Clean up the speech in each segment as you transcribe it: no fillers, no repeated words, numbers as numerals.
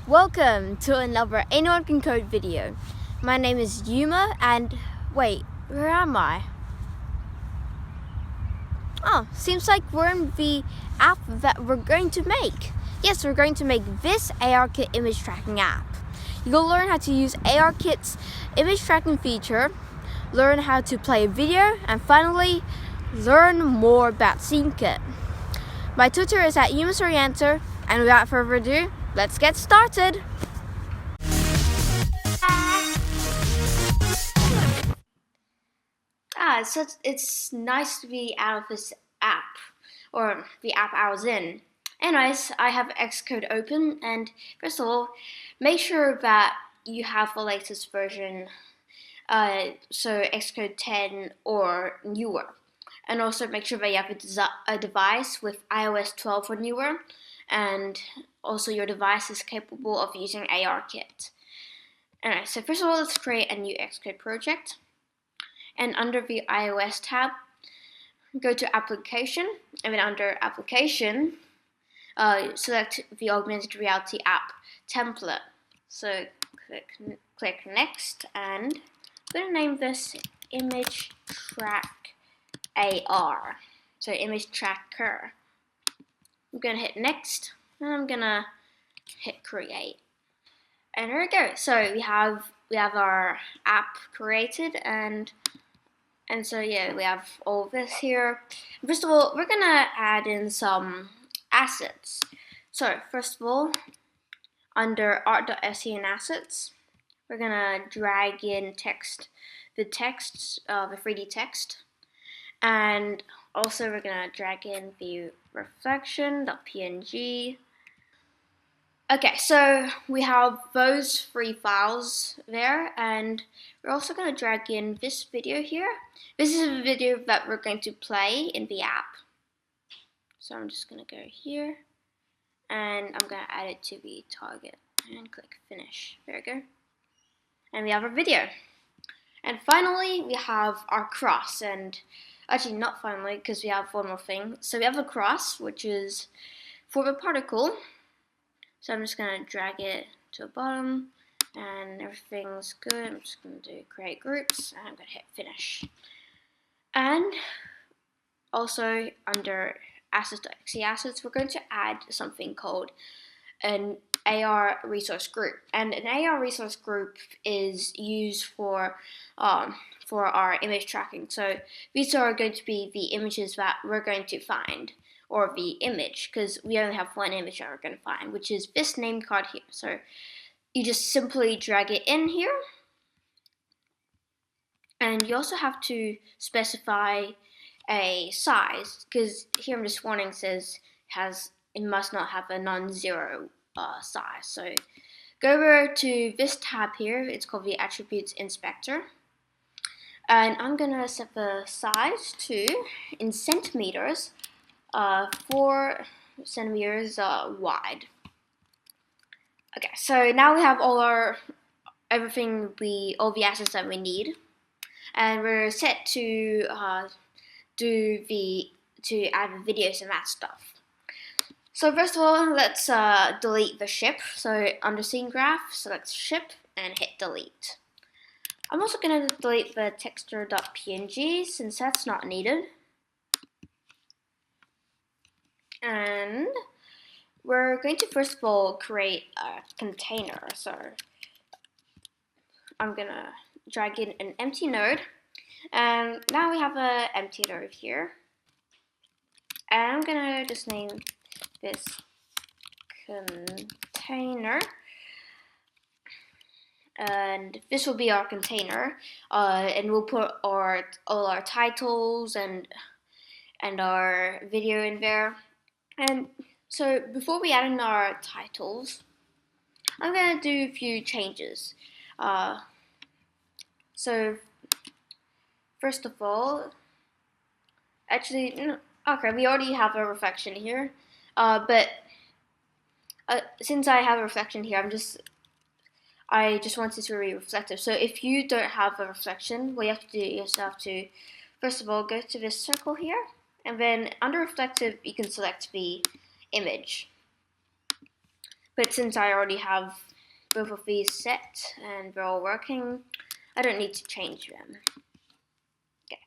Welcome to another Anyone Can Code video. My name is Yuma and wait, where am I? Oh, seems like we're in the app that we're going to make. Yes, we're going to make this ARKit image tracking app. You'll learn how to use ARKit's image tracking feature, learn how to play a video, and finally, learn more about SceneKit. My tutor is at Yuma Soriento, and without further ado, let's get started. So it's nice to be out of this app, or the app I was in. Anyways, I have Xcode open, and first of all, make sure that you have the latest version, so Xcode 10 or newer. And also make sure that you have a device with iOS 12 or newer, and also your device is capable of using ARKit. Alright, so first of all, let's create a new Xcode project. And under the iOS tab, go to Application, and then under Application, select the Augmented Reality app template. So click Next, and I'm going to name this Image Track AR. So Image Tracker. I'm going to hit Next, and I'm going to hit Create. And there we go. So we have our app created, and so yeah, we have all this here. First of all, we're gonna add in some assets. So first of all, under art.sce and assets, we're gonna drag in the 3D text, and also we're gonna drag in the reflection.png. Okay, so we have those 3 files there, and we're also going to drag in this video here. This is a video that we're going to play in the app. So I'm just going to go here, and I'm going to add it to the target, and click Finish. There we go. And we have our video. And finally, we have our cross, and actually not finally, because we have one more thing. So we have a cross, which is for the particle. So I'm just going to drag it to the bottom, and everything's good. I'm just going to do create groups, and I'm going to hit finish. And also under assets.exe assets, we're going to add something called an AR resource group. And an AR resource group is used for our image tracking. So these are going to be the images that we're going to find, or the image, because we only have one image that we're going to find, which is this name card here. So you just simply drag it in here, and you also have to specify a size, because here in this warning says it must not have a non-zero size. So go over to this tab here. It's called the Attributes Inspector, and I'm gonna set the size to, in centimeters, 4 centimeters wide. Okay, so now we have all the assets that we need, and we're set to add the videos and that stuff. So first of all, let's delete the ship. So under Scene Graph, select Ship and hit Delete. I'm also going to delete the texture.png since that's not needed. And we're going to first of all create a container. So I'm gonna drag in an empty node, and now we have an empty node here. And I'm gonna just name this container, and this will be our container. And we'll put all our titles and our video in there. And so before we add in our titles, I'm going to do a few changes. So first of all, actually, okay, we already have a reflection here, but since I have a reflection here, I just want it to be reflective. So if you don't have a reflection, what you have to do is you have to, first of all, go to this circle here, and then under reflective, you can select the image. But since I already have both of these set and they're all working, I don't need to change them. Okay.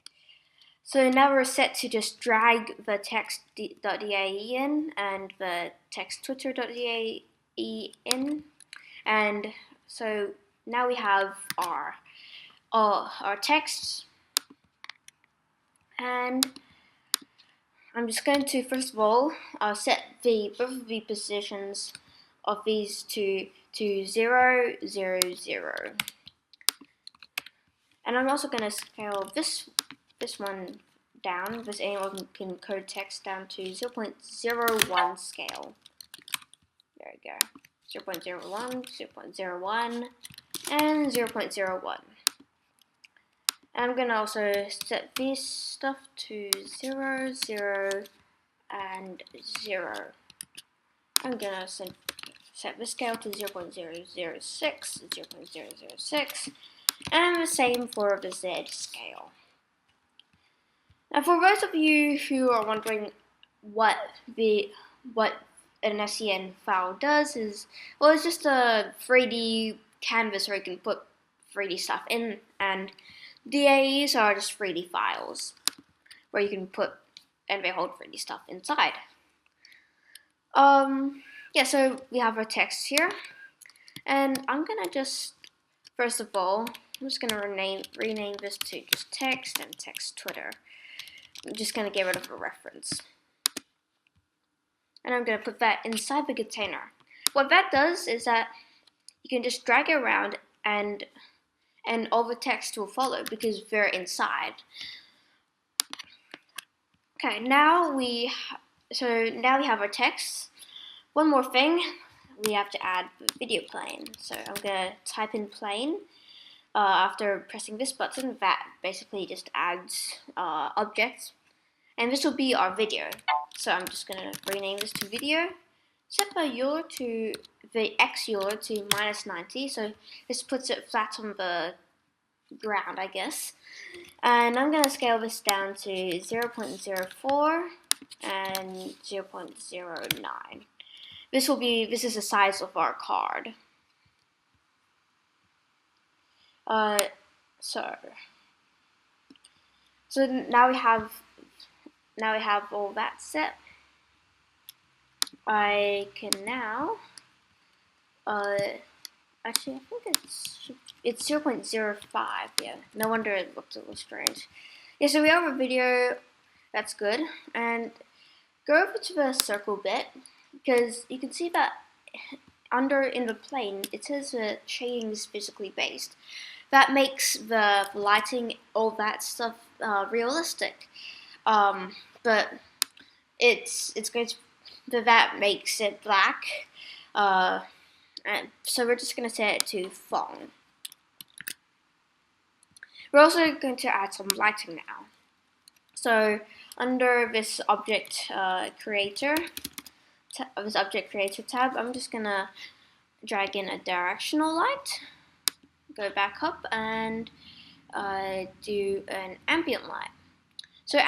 So now we're set to just drag the text.dae in and the text.twitter.dae in. And so now we have our texts. And I'm just going to, first of all, set both of the positions of these to 0, 0, 0. And I'm also going to scale this one down, because anyone can code text down to 0.01 scale. There we go. 0.01, 0.01, and 0.01. I'm going to also set these stuff to 0, 0, and 0. I'm going to set the scale to 0.006, 0.006, and the same for the Z scale. Now, for those of you who are wondering what an SCN file does is, well, it's just a 3D canvas where you can put 3D stuff in, and DAEs are just 3D files where you can put and they hold 3D stuff inside. Yeah, so we have our text here, and I'm gonna just, first of all, I'm just gonna rename this to just text and text Twitter. I'm just gonna get rid of a reference, and I'm gonna put that inside the container. What that does is that you can just drag it around, and all the text will follow because they're inside. Okay, now we have our text. One more thing, we have to add the video plane. So I'm gonna type in plane. After pressing this button, that basically just adds objects, and this will be our video. So I'm just gonna rename this to video. Set the URL to the X URL to -90. So this puts it flat on the ground, I guess. And I'm gonna scale this down to 0.04 and 0.09. This is the size of our card. So now we have all that set. I can now actually, I think it's 0.05. Yeah, no wonder it looked a little strange. Yeah, so we have a video. That's good. And go over to the circle bit, because you can see that in the plane it says the shading is physically based. That makes the lighting, all that stuff, realistic. But that makes it black. And so we're just going to set it to Fong. We're also going to add some lighting now. So under this object creator tab, I'm just going to drag in a directional light, go back up, and do an ambient light. So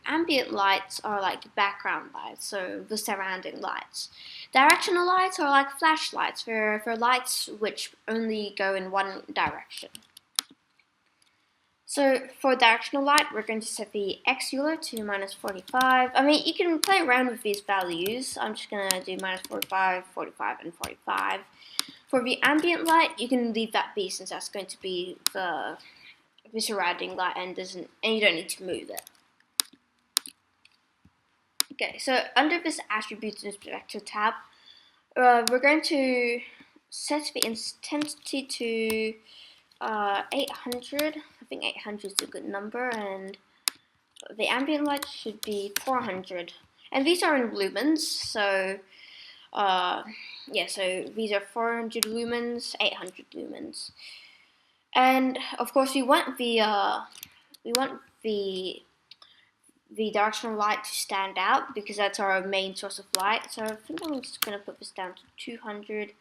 ambient lights are like background lights, so the surrounding lights. Directional lights are like flashlights, for lights which only go in one direction. So for directional light, we're going to set the X URL to -45. I mean, you can play around with these values. I'm just going to do -45, 45, and 45. For the ambient light, you can leave that be, since that's going to be the surrounding light, and you don't need to move it. Okay, so under this attributes inspector tab, we're going to set the intensity to 800. I think 800 is a good number, and the ambient light should be 400. And these are in lumens, so yeah, so these are 400 lumens, 800 lumens. And of course, we want the directional light to stand out, because that's our main source of light. So I think I'm just going to put this down to 200,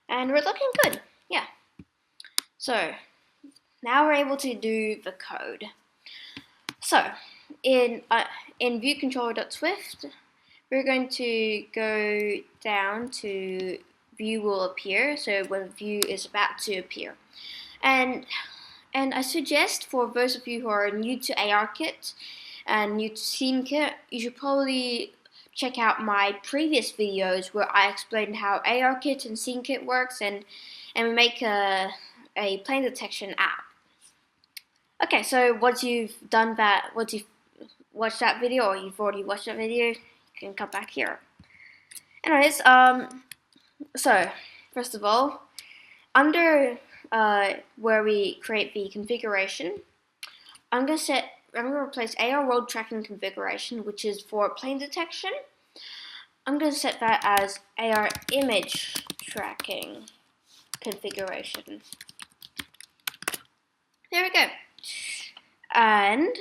and we're looking good. Yeah. So now we're able to do the code. So in viewcontroller.swift, we're going to go down to view will appear, so when view is about to appear. And I suggest for those of you who are new to ARKit and new to SceneKit, you should probably check out my previous videos where I explain how ARKit and SceneKit works and we make a plane detection app. Okay, so once you've done that, once you've watched that video or you've already watched that video, you can come back here. Anyways, so first of all, under where we create the configuration, I'm gonna replace AR road tracking configuration, which is for plane detection. I'm gonna set that as AR image tracking configuration. There we go. And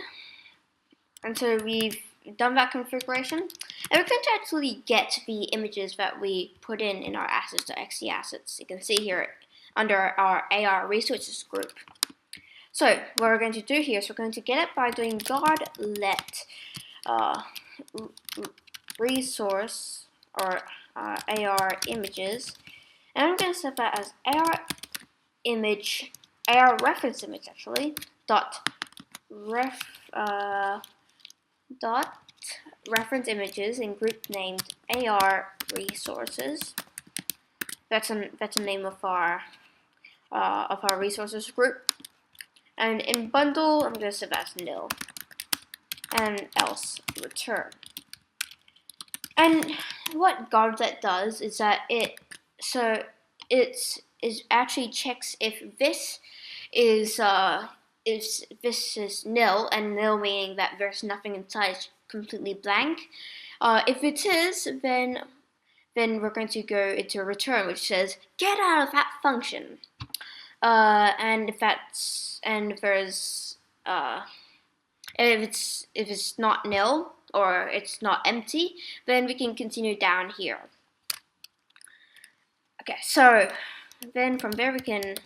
so we've done that configuration, and we're going to actually get the images that we put in our assets.exe assets. You can see here under our AR resources group. So what we're going to do here is we're going to get it by doing guard let resource or AR images, and I'm going to set that as AR reference image actually dot reference images in group named AR resources. That's a name of our resources group. And in bundle, I'm going to set that as nil. And else return. And what guardlet does is that it actually checks if this is nil, and nil meaning that there's nothing inside, it's completely blank. If it is, then we're going to go into a return which says get out of that function. And if it's not nil or it's not empty, then we can continue down here. Okay, so then from there we can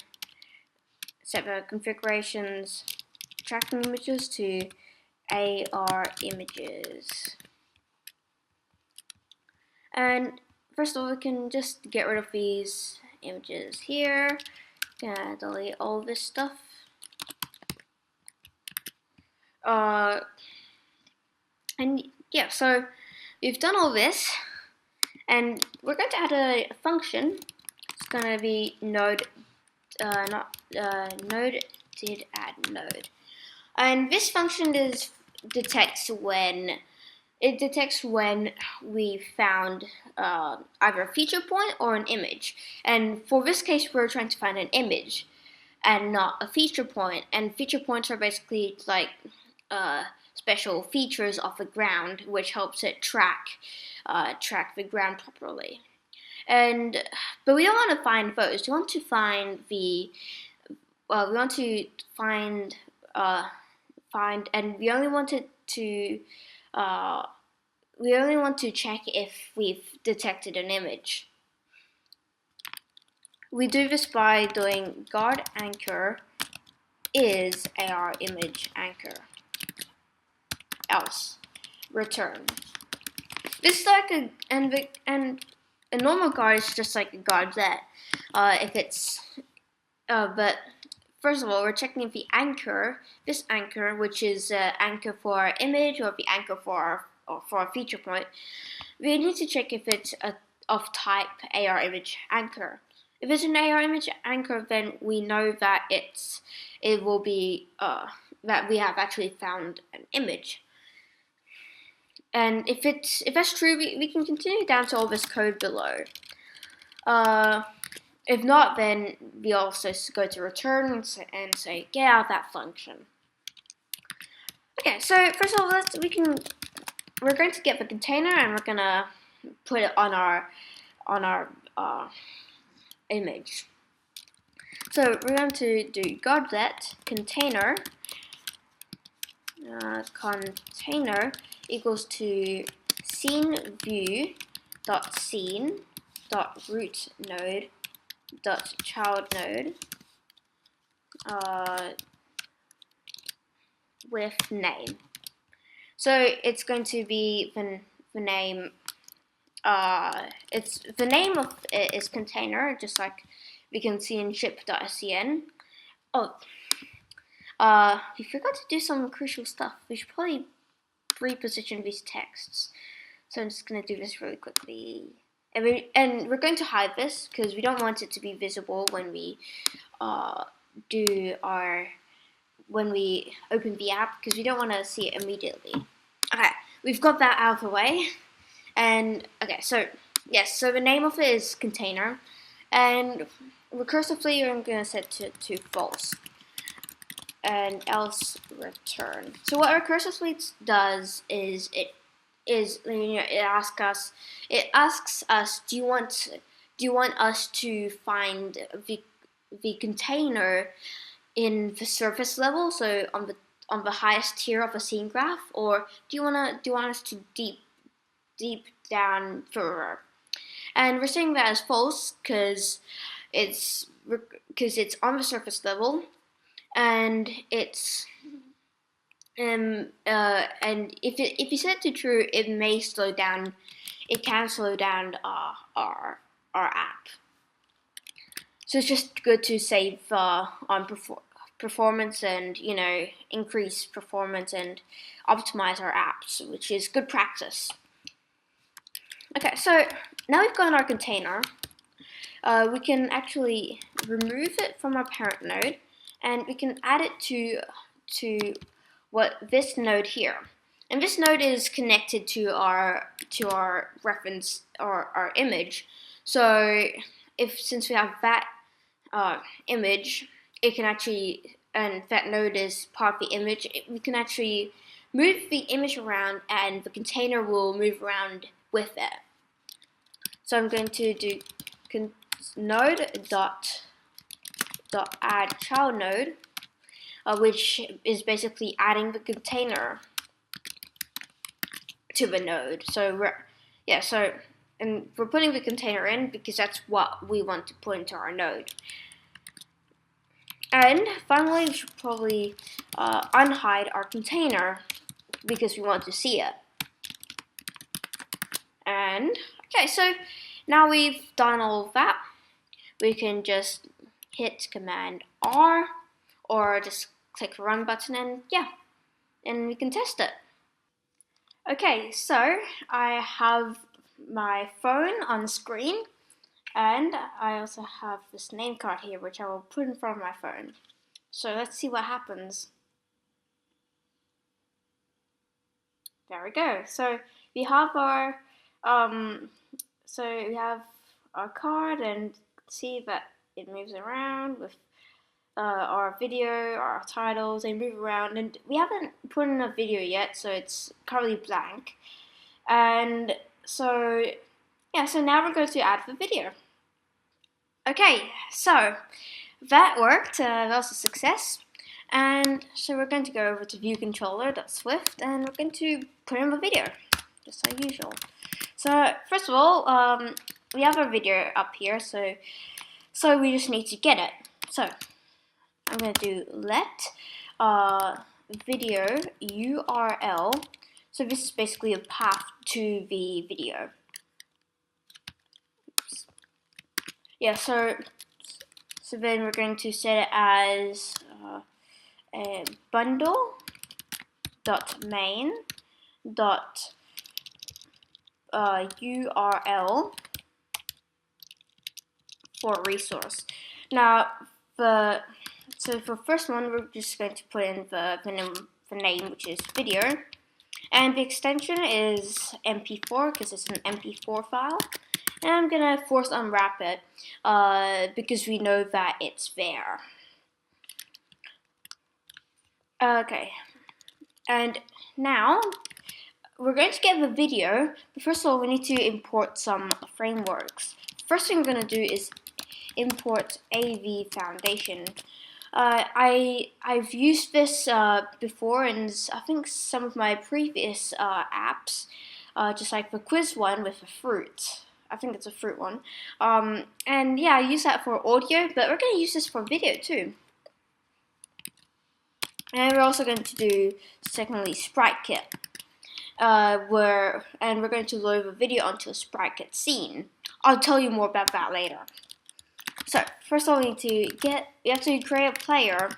set the configurations tracking images to AR images. And first of all, we can just get rid of these images here. Gonna delete all this stuff. And yeah, so we've done all this, and we're going to add a function. It's gonna be node node did add node, and this function detects when we found either a feature point or an image. And for this case, we're trying to find an image and not a feature point. And feature points are basically like special features of the ground, which helps it track the ground properly. But we don't want to find those. We want to find and we only want to check if we've detected an image. We do this by doing guard anchor is AR image anchor else return. This is like a normal guard is just like a guardlet. But first of all, we're checking if the anchor, this anchor, which is anchor for our image or the anchor for a feature point, we need to check if it's of type AR image anchor. If it's an AR image anchor, then we know that it will be that we have actually found an image. And if that's true, we can continue down to all this code below. If not, then we also go to return and say get out of that function. Okay, so first of all, we're going to get the container and we're gonna put it on our image. So we're going to do guardlet container container equals to scene view dot scene dot root node dot child node with name. So it's going to be the name it's the name of it is container, just like we can see in ship.scn. Oh, we forgot to do some crucial stuff. We should probably reposition these texts. So I'm just gonna do this really quickly. And we're going to hide this because we don't want it to be visible when we when we open the app, because we don't want to see it immediately. Okay, we've got that out of the way. And okay, so yes, so the name of it is container, and recursively I'm gonna set to false, and else return. So what recursively does is it asks us, do you want us to find the container in the surface level, so on the highest tier of a scene graph, or do you want us to deep down further? And we're saying that as false because it's on the surface level, and it's and if you set it to true, it may slow down. It can slow down our app. So it's just good to save on performance and increase performance and optimize our apps, which is good practice. Okay, so now we've got our container. We can actually remove it from our parent node, and we can add it to this node here. And this node is connected to our reference or our image. So since we have that image, it can actually, and that node is part of the image, we can actually move the image around, and the container will move around with it. So I'm going to do node dot add child node, which is basically adding the container to the node. So we're putting the container in because that's what we want to put into our node. And finally, we should probably unhide our container because we want to see it. And okay, so now we've done all of that, we can just hit Command R or just click the run button, and we can test it. Okay, so I have my phone on screen, and I also have this name card here, which I will put in front of my phone. So let's see what happens. There we go. So we have our card, and see that it moves around with our video, our titles, they move around, and we haven't put in a video yet, so it's currently blank. And so now we're going to add the video. Okay, so that worked. That was a success. And so we're going to go over to viewcontroller.swift, and we're going to put in the video, just like usual. So first of all, we have our video up here, so we just need to get it. So I'm going to do let video URL. So this is basically a path to the video. Oops. Yeah, so then we're going to set it as a bundle.main URL for resource. Now so for first one, we're just going to put in the name, which is video, and the extension is MP4 because it's an MP4 file. And I'm gonna force unwrap it because we know that it's there. Okay, and now we're going to get the video, but first of all we need to import some frameworks. First thing we're going to do is import AV Foundation. I've used this before in I think some of my previous apps, just like the quiz one with a fruit. I think it's a fruit one. And yeah, I use that for audio, but we're going to use this for video too. And we're also going to do, secondly, SpriteKit. we're going to load the video onto a SceneKit scene. I'll tell you more about that later. So first of all, we have to create a player.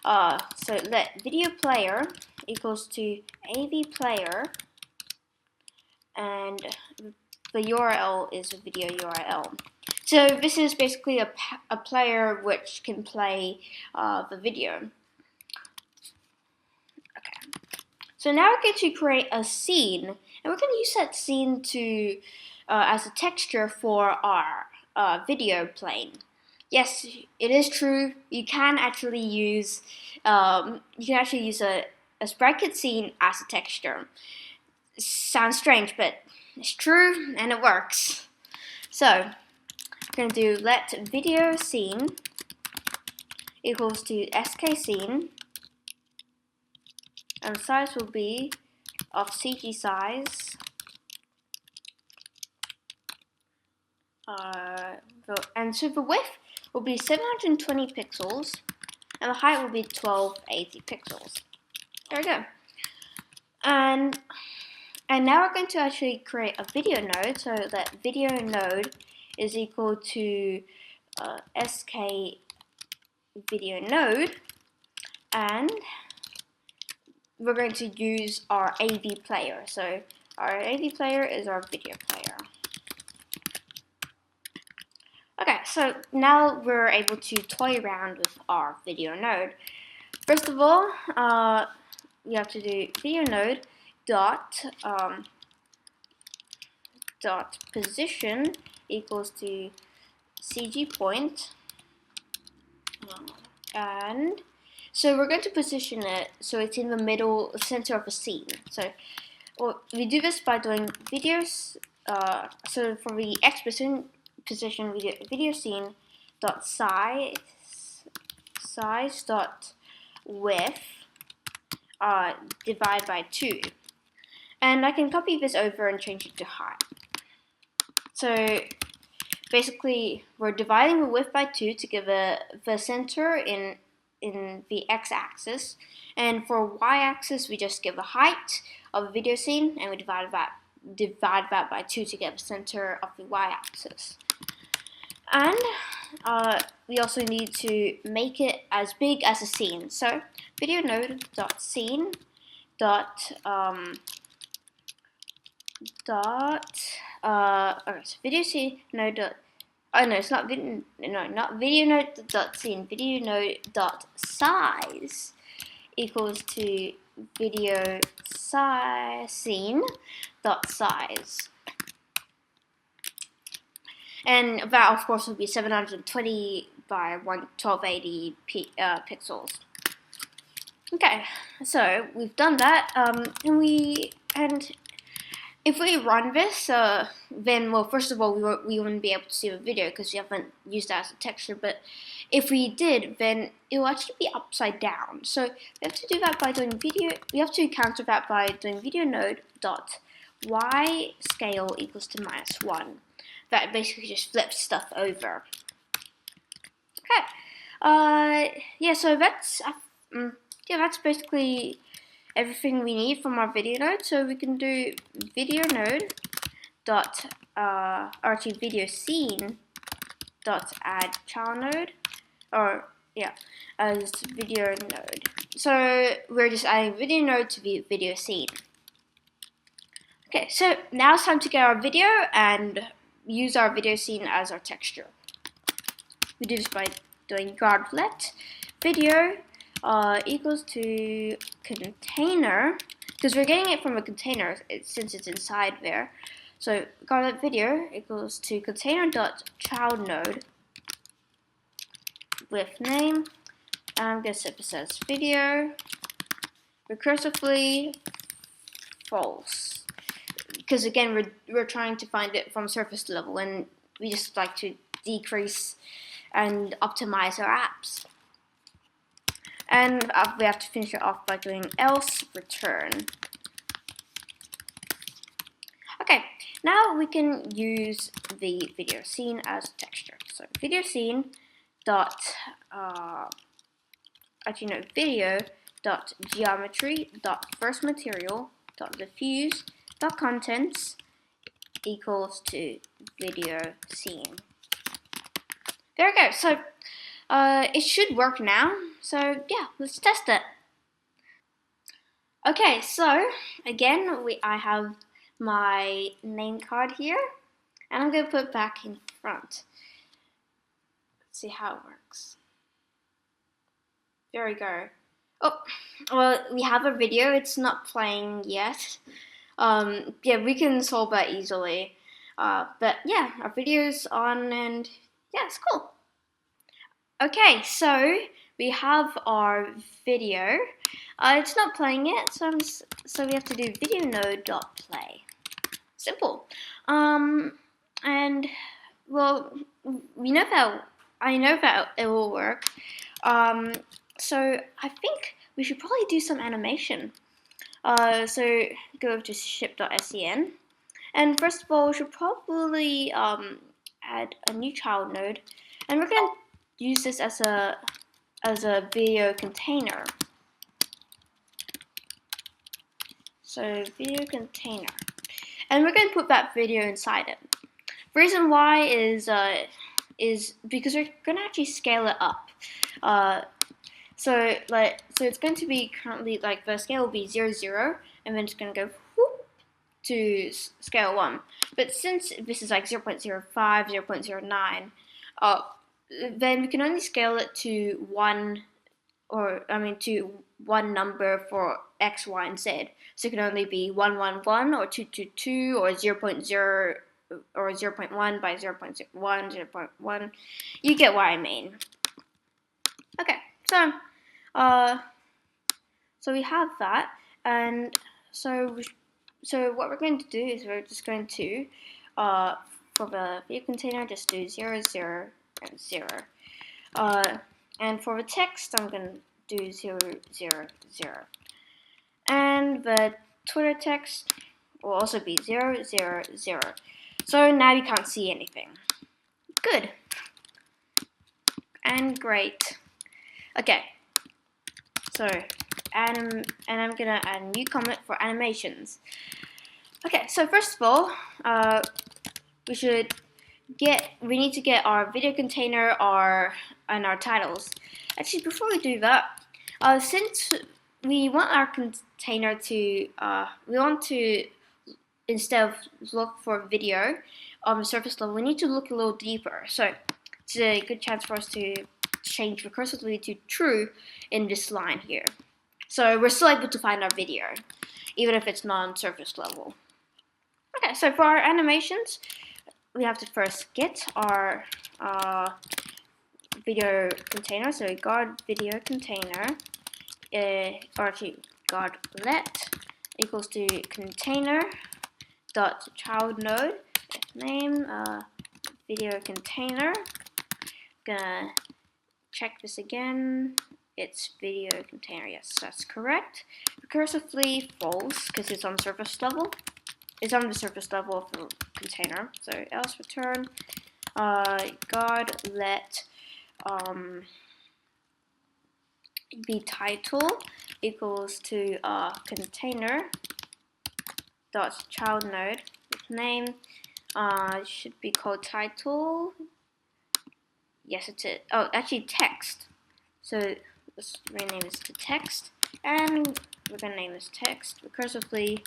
So let video player equals to AV player, and the URL is a video URL. So this is basically a player which can play the video. Okay. So now we're going to create a scene, and we're going to use that scene to as a texture for our video playing. Yes, it is true. You can actually use a SceneKit scene as a texture. Sounds strange, but it's true and it works. So I'm going to do let video scene equals to sk scene, and the size will be of CG size. And so the width will be 720 pixels, and the height will be 1280 pixels. There we go. And now we're going to actually create a video node, so that video node is equal to sk video node, and we're going to use our AV player. So our AV player is our video player. Okay, so now we're able to toy around with our video node. First of all, we have to do video node dot position equals to CG point, and so we're going to position it so it's in the middle center of the scene. So we do this by doing videos. So for the X position, we do video scene dot size dot width divide by 2, and I can copy this over and change it to height. So basically, we're dividing the width by 2 to give the center in the x-axis, and for y-axis we just give the height of the video scene, and we divide that by 2 to get the center of the y-axis. And we also need to make it as big as a scene. So video node dot scene dot okay, so video scene node dot, oh no, it's not video, no, not video node dot scene, video node dot size equals to video size scene dot size, and that of course will be 720 by 1280 pixels. Okay, so we've done that, and if we run this, then, well, first of all, we wouldn't be able to see the video because we haven't used that as a texture, but if we did, then it will actually be upside down. So we have to do that by doing we have to counter that by doing video node dot y scale equals to -1. That basically just flips stuff over. Okay, yeah, so that's basically everything we need from our video node. So we can do video node dot video scene dot add child node, or yeah, as video node. So we're just adding video node to the video scene. Okay, so now it's time to get our video and use our video scene as our texture. We do this by doing guard let video equals to container, because we're getting it from a container since it's inside there. So guard let video equals to container dot child node with name. I'm gonna set this as video recursively false, because again we're trying to find it from surface level, and we just like to decrease and optimize our apps. And we have to finish it off by doing else return. Okay, now we can use the video scene as texture. So video scene dot video dot geometry dot first material dot diffuse dot contents equals to video scene. There we go. So it should work now. So yeah, let's test it. Okay, so again, I have my name card here, and I'm going to put it back in front. Let's see how it works. There we go. Oh, well, we have a video. It's not playing yet. Yeah, we can solve that easily. But yeah, our video's on, and yeah, it's cool. Okay, so we have our video. It's not playing yet, so we have to do video node.play. Simple. And well, I know that it will work. So I think we should probably do some animation. So go over to ship.scen, and first of all, we should probably add a new child node, and we're going to use this as a video container. So video container, and we're going to put that video inside it. The reason why is because we're going to actually scale it up. So it's going to be currently like the scale will be 0, 0, and then it's going to go whoop to scale 1. But since this is like 0.05, 0.09, then we can only scale it to to one number for X, Y, and Z. So it can only be 111 or 222 or 0.0 or 0.1 by 0.01, 0.1. You get what I mean. Okay, so we have that, and so what we're going to do is we're just going to for the video container just do 0, 0, and 0. And for the text, I'm going to do 0, 0, 0. And the Twitter text will also be 0, 0, 0. So now you can't see anything. Good. And great. Okay. So, and I'm going to add a new comment for animations. Okay, so first of all, we need to get our video container and our titles. Actually, before we do that, since we want our container to, instead of look for video on the surface level, we need to look a little deeper. So it's a good chance for us to change recursively to true in this line here. So we're still able to find our video, even if it's not on surface level. Okay, so for our animations, we have to first get our video container. So guard video container, or actually guard let equals to container dot child node name video container. Gonna check this again. It's video container. Yes, that's correct. Recursively false because it's on surface level. It's on the surface level of the container. So else return guard let the title equals to container dot child node with name. It should be called title. Yes, it's it. Oh, actually text. So let's rename this to text, and we're gonna name this text recursively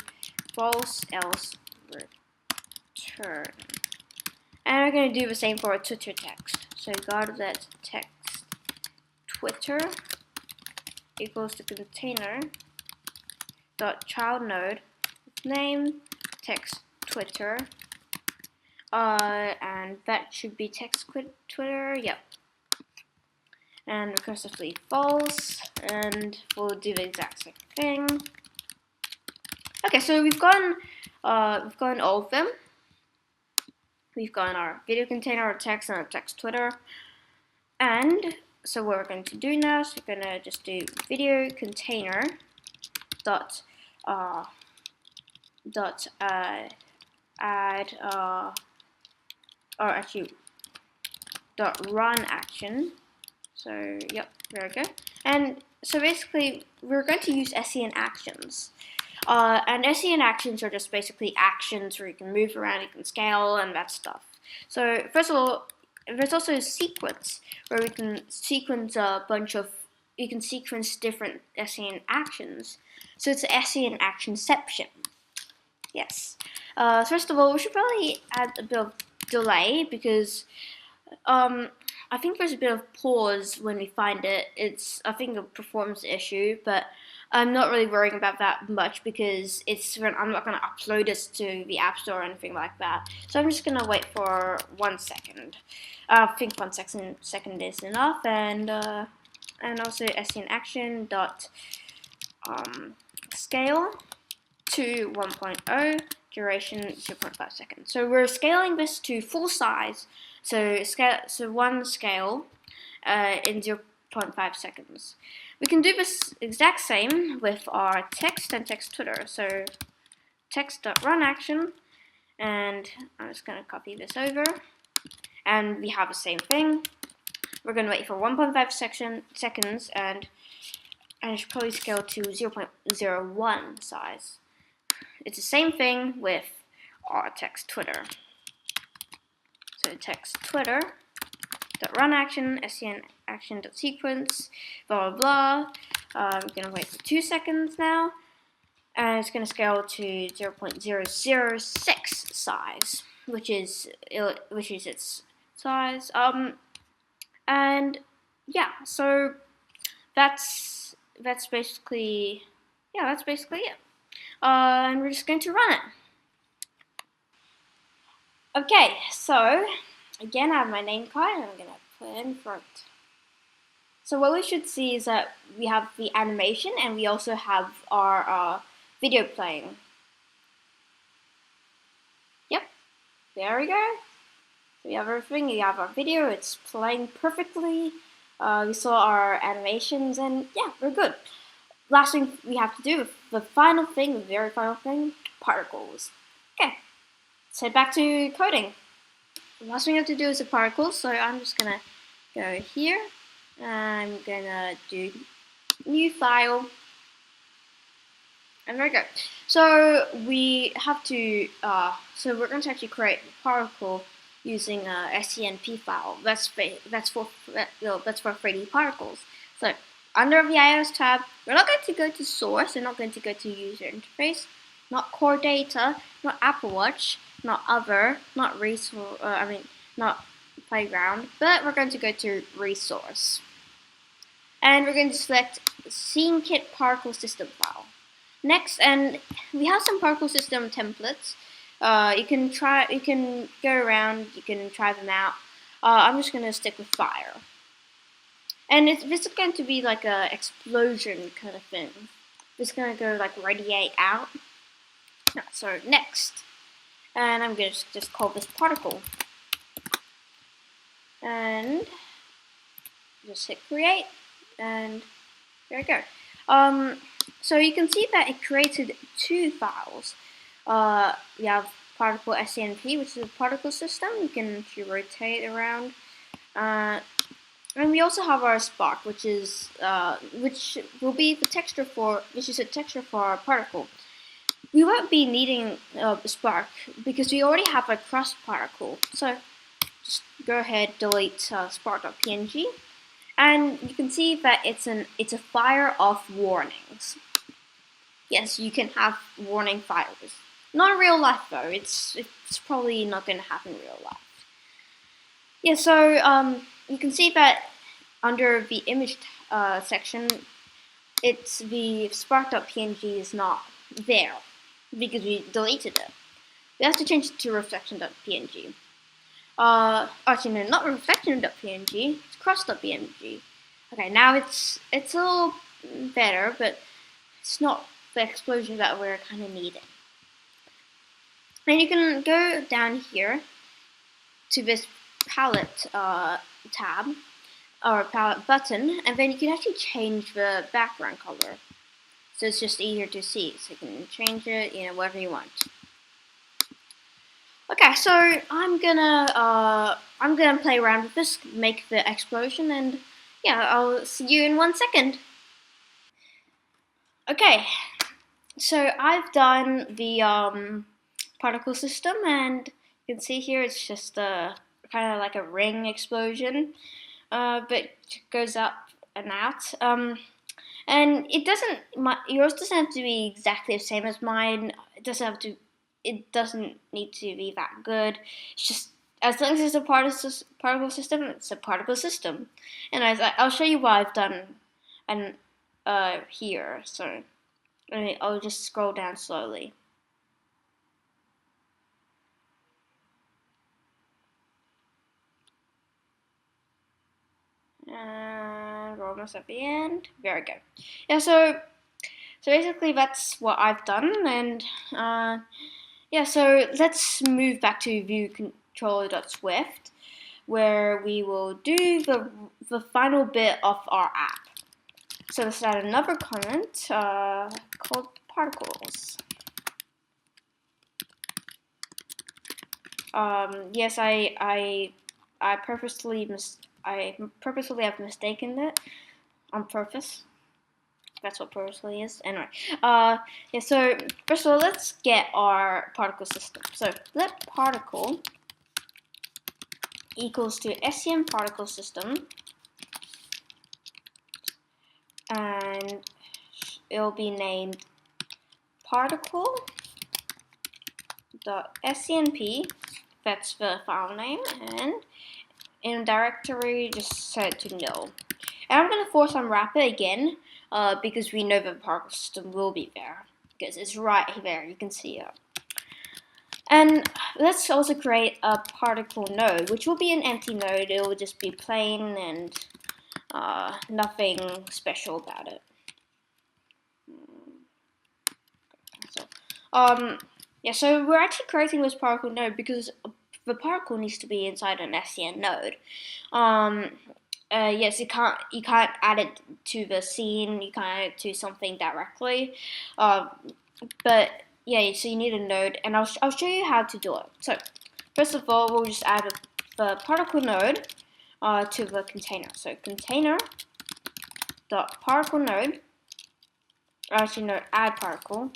false else return. And we're gonna do the same for a Twitter text. So guard let text Twitter equals to container dot child node with name text Twitter. And that should be text Twitter. Yep. And recursively false, and we'll do the exact same thing. Okay, so we've gotten all of them. We've gotten our video container, our text, and our text Twitter. And so what we're going to do now is we're gonna just do video container dot add or actually dot run action. So yep, very good. And so basically we're going to use SCN actions. And SCN actions are just basically actions where you can move around, you can scale, and that stuff. So first of all, there's also a sequence where we can sequence you can sequence different SCN actions. So it's SCN actionception. Yes. First of all, we should probably add a bit of delay because I think there's a bit of pause when we find it. It's, I think, a performance issue, but I'm not really worrying about that much because I'm not going to upload this to the App Store or anything like that. So I'm just going to wait for 1 second. I think 1 second is enough, and also SCN action dot scale to 1.0, duration 0.5 seconds. So we're scaling this to full size. So one scale in 0.5 seconds. We can do this exact same with our text and text Twitter. So text.runAction, and I'm just going to copy this over, and we have the same thing. We're going to wait for 1.5 seconds, and I should probably scale to 0.01 size. It's the same thing with our text Twitter. So text Twitter run action, SCN action.sequence, blah blah blah. We're gonna wait for 2 seconds now, and it's gonna scale to 0.006 size, which is its size. And yeah, so that's basically it. And we're just going to run it. Okay, so again, I have my name card, and I'm going to put it in front. So what we should see is that we have the animation, and we also have our video playing. Yep, there we go. So we have everything. We have our video. It's playing perfectly. We saw our animations, and yeah, we're good. Last thing we have to do, the final thing, the very final thing, particles. Okay, let's head back to coding. The last thing I have to do is the particles, so I'm just gonna go here. I'm gonna do new file, and there we go. So we have to, so we're going to actually create a particle using SCNP file. That's for 3D particles. So under the iOS tab, we're not going to go to source. We're not going to go to user interface, not core data, not Apple Watch, not other, not resource. Not playground, but we're going to go to resource, and we're going to select SceneKit particle system file. Next, and we have some particle system templates. You can go around, you can try them out. I'm just going to stick with fire. And this is going to be like a explosion kind of thing. It's going to go like radiate out. So next, and I'm going to just call this particle. And just hit create, and there we go. So you can see that it created 2 files. We have particle SCNP, which is a particle system. You can actually rotate around. And we also have our spark, which is which will be the texture for, which is a texture for our particle. We won't be needing a spark because we already have a crust particle. So just go ahead, delete spark.png, and you can see that it's a fire of warnings. Yes, you can have warning fires. Not in real life though. It's probably not going to happen in real life. Yeah, so you can see that under the image section, it's the spark.png is not there because we deleted it. We have to change it to reflection.png. Actually, no, not reflection.png, it's cross.png. Okay, now it's a little better, but it's not the explosion that we're kind of needing. And you can go down here to this palette tab, or palette button, and then you can actually change the background color. So it's just easier to see, so you can change it, whatever you want. Okay, so I'm gonna play around with this, make the explosion, and yeah, I'll see you in 1 second. Okay, So I've done the particle system, and you can see here it's just a kind of like a ring explosion, but it goes up and out. And it doesn't. Yours doesn't have to be exactly the same as mine. It doesn't have to. It doesn't need to be that good. It's just as long as it's a particle system, it's a particle system. And I'll show you what I've done, and here. So I'll just scroll down slowly. And we're almost at the end. There we go. Yeah, so basically that's what I've done, and yeah, so let's move back to viewcontroller.swift, where we will do the final bit of our app. So let's add another comment called particles. Yes, I purposely have mistaken it on purpose. That's what purposely is. Anyway, yeah. So first of all, let's get our particle system. So let particle equals to SCN particle system, and it'll be named particle.scnp. That's the file name, and in directory just set it to nil. And I'm going to force unwrap it again because we know the particle system will be there because it's right there. You can see it. And let's also create a particle node, which will be an empty node. It will just be plain and nothing special about it. So, yeah, so we're actually creating this particle node because the particle needs to be inside an SCN node. Yes, you can't add it to the scene. You can't add it to something directly. But yeah, so you need a node, and I'll show you how to do it. So first of all, we'll just add the particle node to the container. So container.particle node. Actually, no, add particle.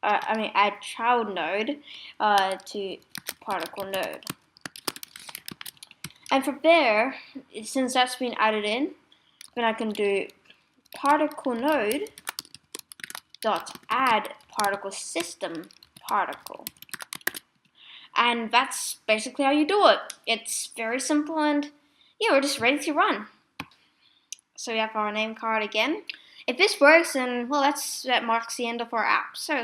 Add child node to particle node. And from there, since that's been added in, then I can do particle node dot add particle system particle. And that's basically how you do it. It's very simple, and yeah, we're just ready to run. So we have our name card again. If this works, then well, that marks the end of our app. So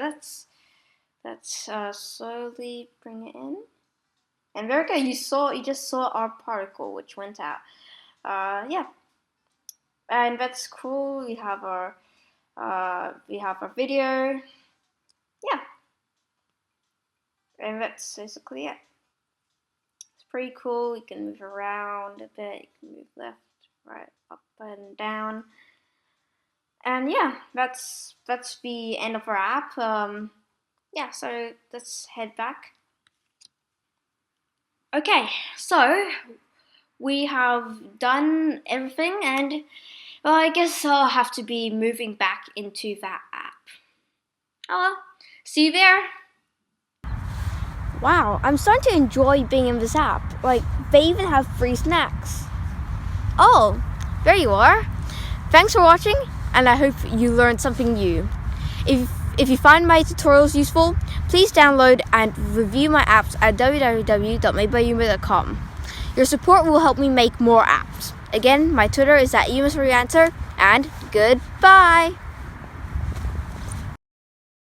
let's slowly bring it in. And there we go. You just saw our particle which went out. Yeah, and that's cool. We have our video. Yeah, and that's basically it. It's pretty cool. You can move around a bit. You can move left, right, up and down. And yeah, that's the end of our app. Yeah, so let's head back. Okay, so we have done everything, and well, I guess I'll have to be moving back into that app. Oh well, see you there. Wow, I'm starting to enjoy being in this app. Like, they even have free snacks. Oh, there you are. Thanks for watching, and I hope you learned something new. If you find my tutorials useful, please download and review my apps at www.madebyuma.com. Your support will help me make more apps. Again, my Twitter is @umusforyouranswer, and goodbye!